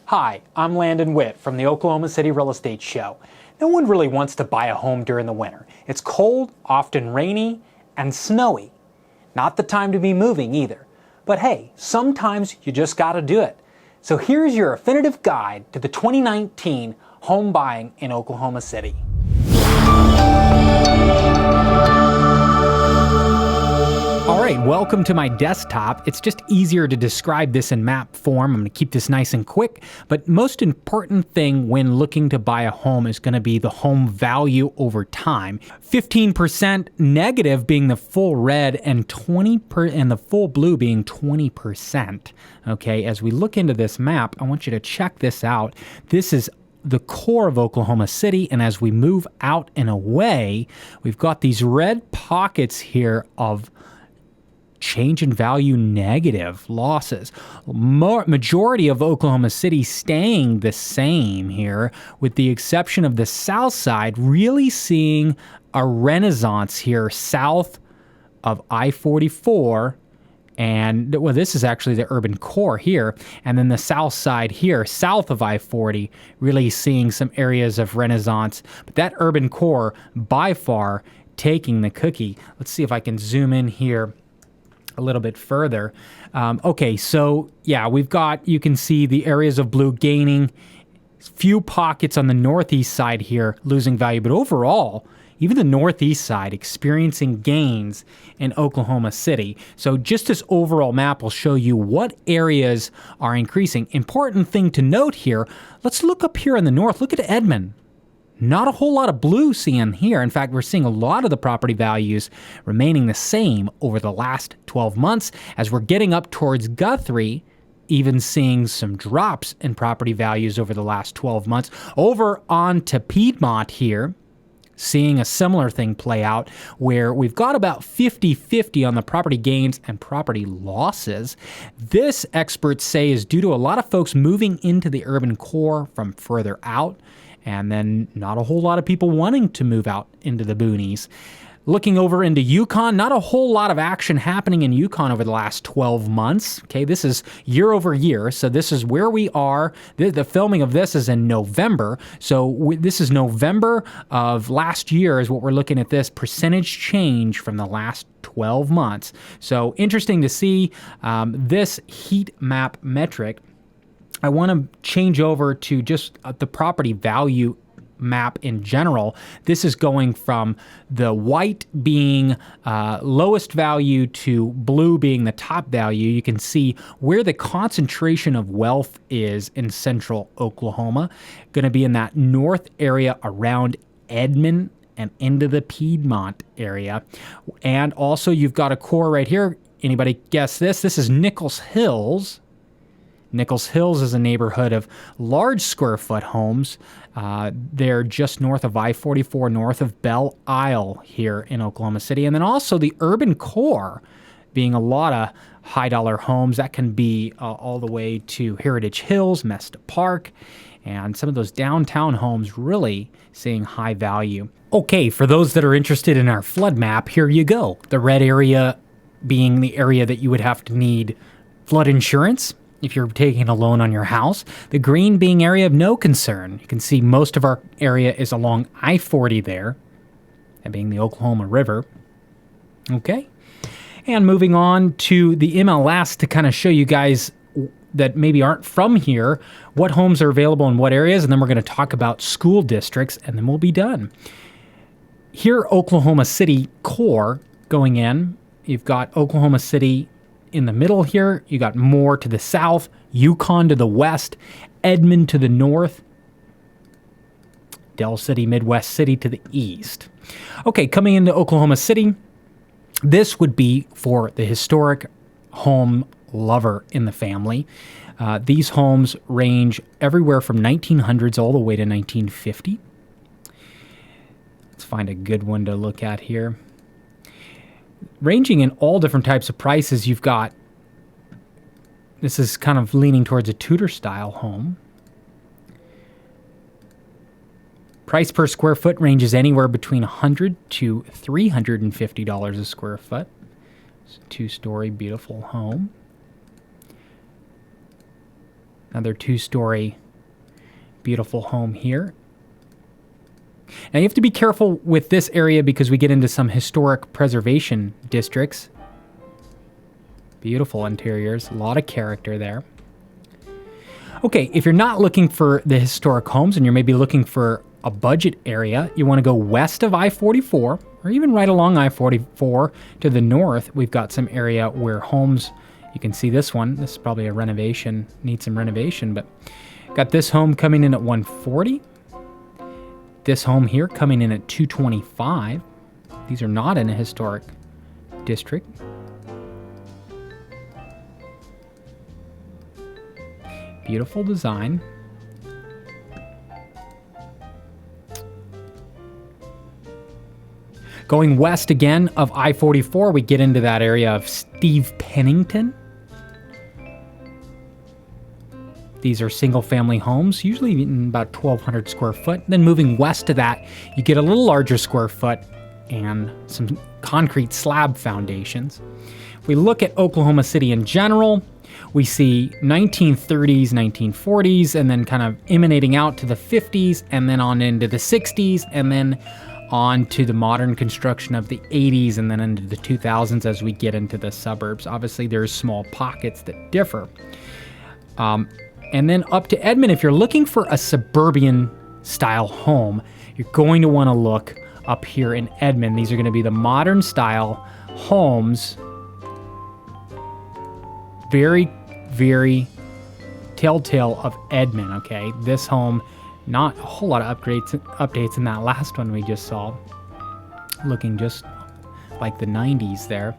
Hi, I'm Landon Witt from the Oklahoma City Real Estate Show. No one really wants to buy a home during the winter. It's cold, often rainy, and snowy. Not the time to be moving either. But hey, sometimes you just gotta do it. So here's your definitive guide to the 2019 home buying in Oklahoma City. Alright, welcome to my desktop. It's just easier to describe this in map form. I'm going to keep this nice and quick, but most important thing when looking to buy a home is going to be the home value over time. 15% negative being the full red and and the full blue being 20%. Okay, as we look into this map, I want you to check this out. This is the core of Oklahoma City, and as we move out and away, we've got these red pockets here of change in value negative losses. Majority of Oklahoma City staying the same here, with the exception of the south side really seeing a renaissance here south of I-44. And well, this is actually the urban core here. And then the south side here, south of I-40, really seeing some areas of renaissance. But that urban core, by far, taking the cookie. Let's see if I can zoom in here a little bit further. Okay, so yeah, we've got, you can see the areas of blue gaining, few pockets on the northeast side here losing value, but overall, even the northeast side experiencing gains in Oklahoma City. So just this overall map will show you what areas are increasing. Important thing to note here, let's look up here in the north, look at Edmond. Not a whole lot of blue seen here. In fact, we're seeing a lot of the property values remaining the same over the last 12 months. As we're getting up towards Guthrie, even seeing some drops in property values over the last 12 months. Over on to Piedmont here, seeing a similar thing play out where we've got about 50-50 on the property gains and property losses. This, experts say, is due to a lot of folks moving into the urban core from further out, and then not a whole lot of people wanting to move out into the boonies. Looking over into Yukon, not a whole lot of action happening in Yukon over the last 12 months. Okay, this is year over year, so this is where we are. The filming of this is in November, so this is November of last year is what we're looking at, this percentage change from the last 12 months. So interesting to see this heat map metric. I want to change over to just the property value map in general. This is going from the white being lowest value to blue being the top value. You can see where the concentration of wealth is in central Oklahoma. Going to be in that north area around Edmond and into the Piedmont area. And also you've got a core right here. Anybody guess this? This is Nichols Hills. Nichols Hills is a neighborhood of large square foot homes. They're just north of I-44, north of Belle Isle here in Oklahoma City. And then also the urban core being a lot of high dollar homes. That can be all the way to Heritage Hills, Mesta Park, and some of those downtown homes really seeing high value. Okay, for those that are interested in our flood map, here you go. The red area being the area that you would have to need flood insurance if you're taking a loan on your house. The green being area of no concern. You can see most of our area is along I-40 there, that being the Oklahoma River. Okay. And moving on to the MLS to kind of show you guys that maybe aren't from here, what homes are available in what areas, and then we're going to talk about school districts, and then we'll be done. Here, Oklahoma City core going in. You've got Oklahoma City in the middle here, you got more to the south, Yukon to the west, Edmond to the north, Del City, Midwest City to the east. Okay, coming into Oklahoma City, this would be for the historic home lover in the family. These homes range everywhere from 1900s all the way to 1950. Let's find a good one to look at here. Ranging in all different types of prices, you've got, this is kind of leaning towards a Tudor style home. Price per square foot ranges anywhere between $100 to $350 a square foot. It's a two-story beautiful home. Another 2-story beautiful home here. Now you have to be careful with this area because we get into some historic preservation districts. Beautiful interiors, a lot of character there. Okay, if you're not looking for the historic homes and you're maybe looking for a budget area, you want to go west of I-44 or even right along I-44 to the north. We've got some area where homes, you can see this one. This is probably a renovation, needs some renovation, but got this home coming in at 140. This home here coming in at 225. These are not in a historic district. Beautiful design. Going west again of I-44, we get into that area of Steve Pennington. These are single-family homes, usually in about 1,200 square foot. Then moving west to that, you get a little larger square foot and some concrete slab foundations. If we look at Oklahoma City in general, we see 1930s, 1940s, and then kind of emanating out to the 50s, and then on into the 60s, and then on to the modern construction of the 80s, and then into the 2000s as we get into the suburbs. Obviously, there's small pockets that differ. And then up to Edmond, if you're looking for a suburban style home, you're going to want to look up here in Edmond. These are going to be the modern style homes. Very, very telltale of Edmond, okay? This home, not a whole lot of updates in that last one we just saw. Looking just like the 90s there.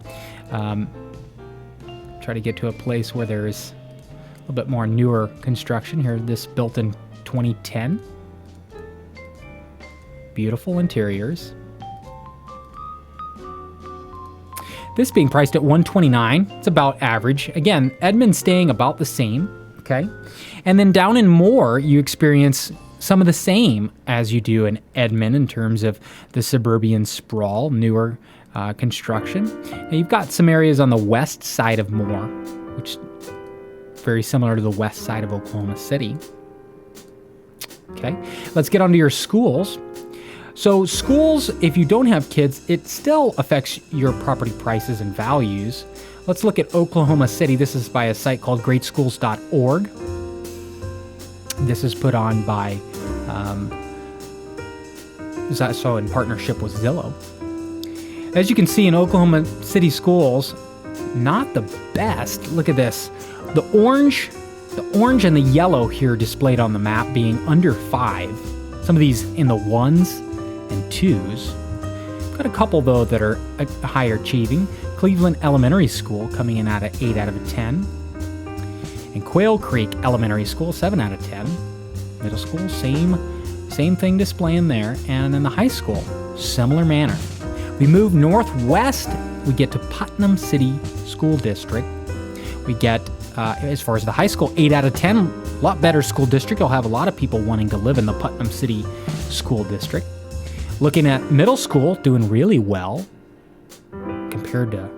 Try to get to a place where there's a little bit more newer construction here. This built in 2010. Beautiful interiors. This being priced at $129. It's about average. Again, Edmond staying about the same, okay? And then down in Moore, you experience some of the same as you do in Edmond in terms of the suburban sprawl, newer construction. Now you've got some areas on the west side of Moore, which is very similar to the west side of Oklahoma City. Okay, let's get onto your schools. So schools, if you don't have kids, it still affects your property prices and values. Let's look at Oklahoma City. This is by a site called greatschools.org. This is put on by, so in partnership with Zillow. As you can see in Oklahoma City schools, not the best. Look at this. The orange and the yellow here displayed on the map being under 5. Some of these in the 1s and 2s. Got a couple though that are higher achieving. Cleveland Elementary School coming in at an 8 out of 10. And Quail Creek Elementary School, 7 out of 10. Middle school, same thing displaying there. And in the high school, similar manner. We move northwest, we get to Putnam City School District. We get, as far as the high school, 8 out of 10. A lot better school district. You'll have a lot of people wanting to live in the Putnam City School District. Looking at middle school, doing really well compared to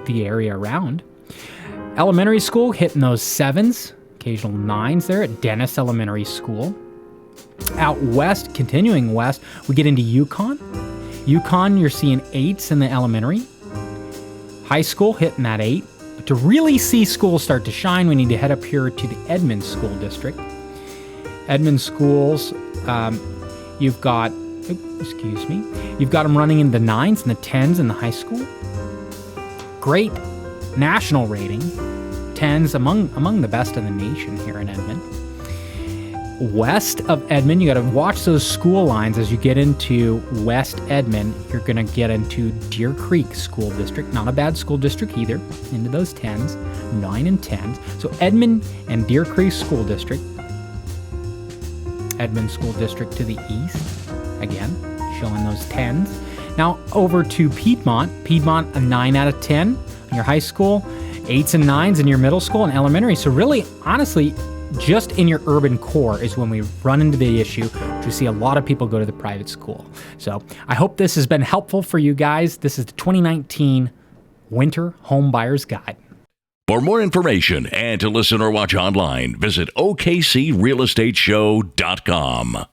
the area around. Elementary school, hitting those 7s, occasional 9s there at Dennis Elementary School. Out west, continuing west, we get into Yukon. Yukon, you're seeing 8s in the elementary. High school, hitting that 8. But to really see schools start to shine, we need to head up here to the Edmond School District. Edmond schools, you've got them running in the 9s and the 10s in the high school. Great national rating, 10s among the best in the nation here in Edmond. West of Edmond, you got to watch those school lines as you get into West Edmond. You're going to get into Deer Creek School District, not a bad school district either, into those 10s, 9 and 10s. So Edmond and Deer Creek School District. Edmond School District to the east, again, showing those 10s. Now over to Piedmont. Piedmont, a 9 out of 10 in your high school, 8s and 9s in your middle school and elementary. So really, honestly, just in your urban core is when we run into the issue, which we see a lot of people go to the private school. So I hope this has been helpful for you guys. This is the 2019 Winter Home Buyer's Guide. For more information and to listen or watch online, visit OKCRealEstateShow.com.